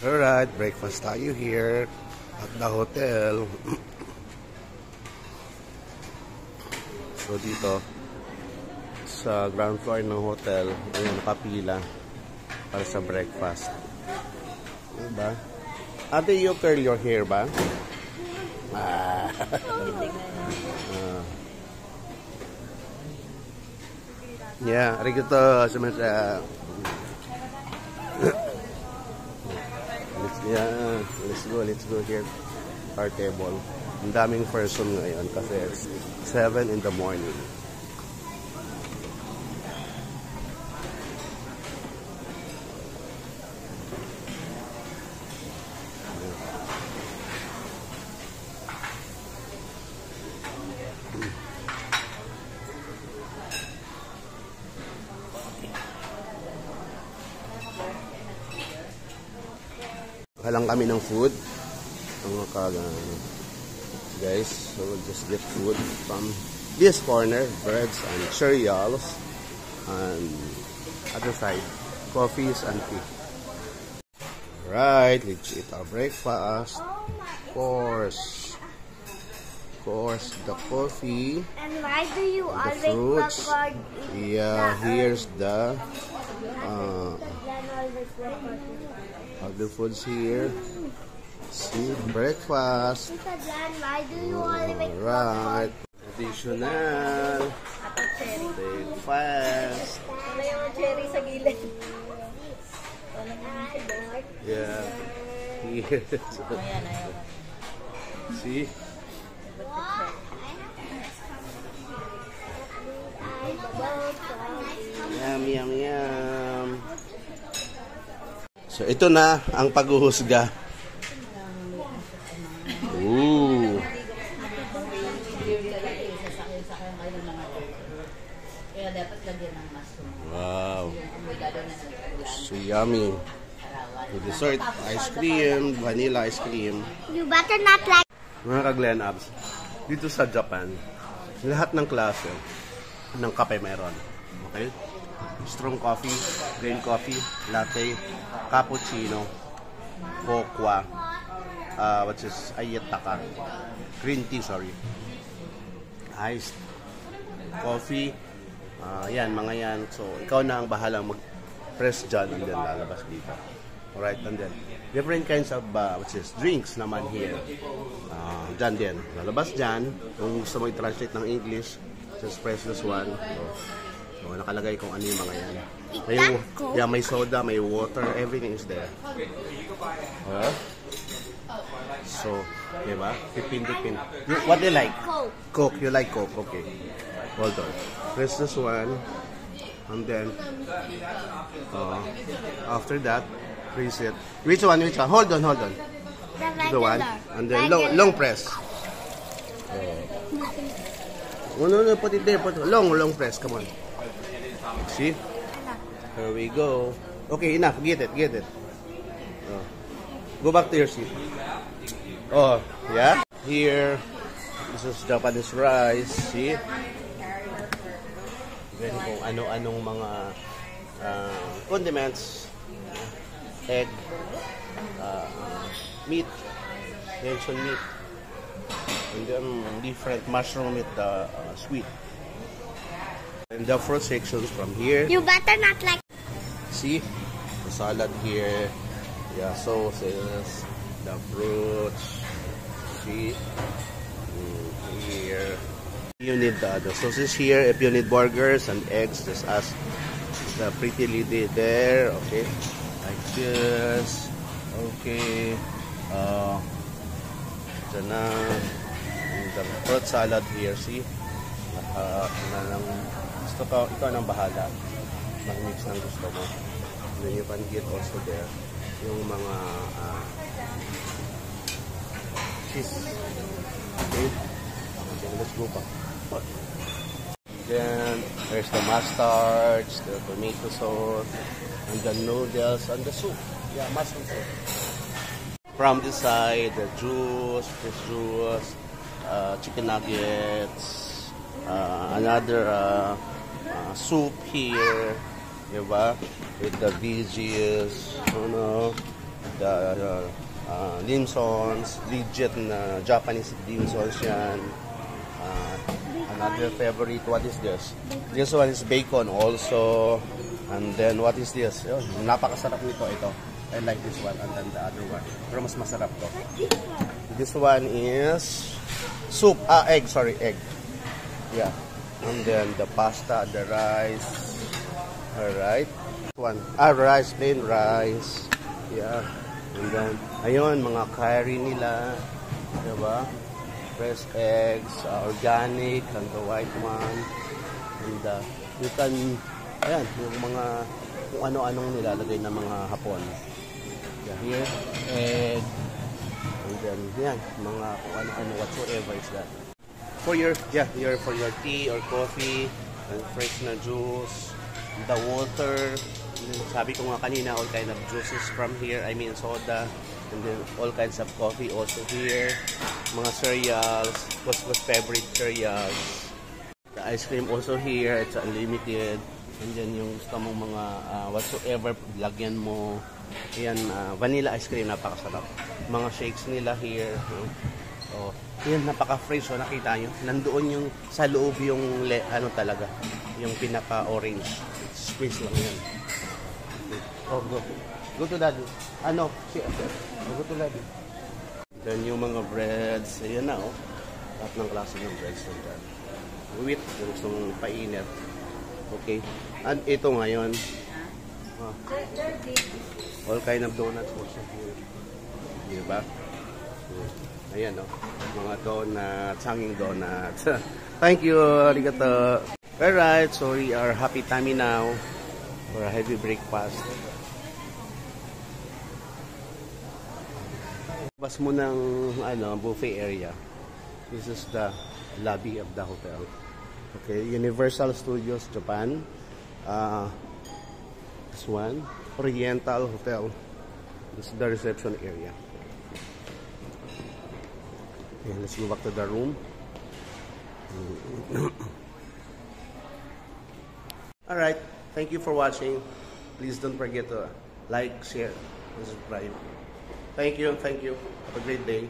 Alright, breakfast tayo here at the hotel. So dito sa ground floor ng hotel, ayun, nakapila para sa breakfast. Diba? Ate, you curl your hair ba? Yeah, arigato sumasya. Let's go here. Our table. Ang daming person ngayon kasi it's 7 in the morning. Halang kami ng food. Guys, so we'll just get food from this corner, breads and cereals, and other side, coffees and tea. Right, let's eat our breakfast. Of course, the coffee. And why do you always fruits. record? Yeah, here's the other foods here. See, breakfast. Why do you always Alright. Additional breakfast. Wala yung cherry sa gilid. Yeah. Here. See? Yum. So, ito na ang paghuhusga. Ooh. Wow. So yummy. The dessert, ice cream, vanilla ice cream. You better not like. Mga ka-Glen Abs, dito sa Japan, lahat ng klase ng kape meron. Okay? Strong coffee, green coffee, latte, cappuccino, cocoa, which is ayataka, green tea, iced coffee, yan, mga yan. So, ikaw na ang bahalang mag-press dyan and then lalabas dito. Alright, and then different kinds of which is drinks naman here. Dyan din, lalabas dyan. Kung gusto mo i-translate ng English, just press this one. So, nakalagay kung ano yung mga yan. May soda, may water, everything is there. So, diba? Pipin. What do you like? Coke. You like Coke? Okay. Hold on. Press this one. And then, after that, press it. Which one? Hold on. The one. And then, long press. No, put it there. Long press. Come on. See? Here we go. Okay, enough. Get it. Go back to your seat. Oh, yeah? Here, this is Japanese rice. See? Ganyan kung ano-anong mga condiments. Egg. Meat. Tension meat. And then different mushroom meat, sweet. And the fruit sections from here. You better not like. See? The salad here. Yeah, sauces. The fruits. See? Here. You need the sauces here. If you need burgers and eggs, just ask the pretty lady there. Okay? Like this. Okay. Dyan na. The fruit salad here. See? Ikaw nang bahala. Mag-mix ng gusto mo. Then you can get also there yung mga cheese. Okay, let's go pa. Then there's the mustard, the tomato sauce, and the noodles and the soup. Yeah, mushroom soup. From this side, the juice, fish juice, chicken nuggets, another soup here, diba? With the veggies, the dim sums, legit na Japanese dim sums yan. Another favorite, what is this? This one is bacon also. And then what is this? Oh, napakasarap nito ito. I like this one and then the other one. Pero mas masarap to. This one is soup. Egg. Sorry, egg. Yeah. And then the pasta, the rice. Alright. One. Rice, plain rice. Yeah. And then, ayun, mga curry nila. Diba? Fresh eggs, organic, and the white one. And you can, ayan, yung mga, kung ano-anong nilalagay ng mga Hapon. Yeah, here, egg. And then, yan, mga kung ano-ano, whatsoever is that. For your, for your tea or coffee, and fresh na juice, the water, sabi ko nga kanina, all kind of juices from here, I mean soda, and then all kinds of coffee also here, mga cereals, was favorite cereals. The ice cream also here, it's unlimited, and then yung gusto mong mga whatsoever, lagyan mo, yan, vanilla ice cream, napakasarap. Mga shakes nila here, so, yan, napaka-fresh, so nakita nyo, nandoon yung, sa loob yung, ano talaga, yung pinaka-orange, squeeze lang yan. Oh, go to daddy. Ano? Go to daddy. Then yung mga breads, ayan na oh. Lahat ng klase ng breads na dyan. Wheat, yung gustong painit. Okay. And ito ngayon. All kind of donuts also here. Diba? Ayan oh. Mga donuts, hanging donuts. Thank you. Arigato. Alright, so we are happy tummy now for a heavy breakfast. Bas mo ng buffet area. This is the lobby of the hotel. Okay, Universal Studios Japan. This one, Oriental Hotel. This is the reception area. Okay, let's go back to the room. Alright, thank you for watching. Please don't forget to like, share, and subscribe. Thank you. Have a great day.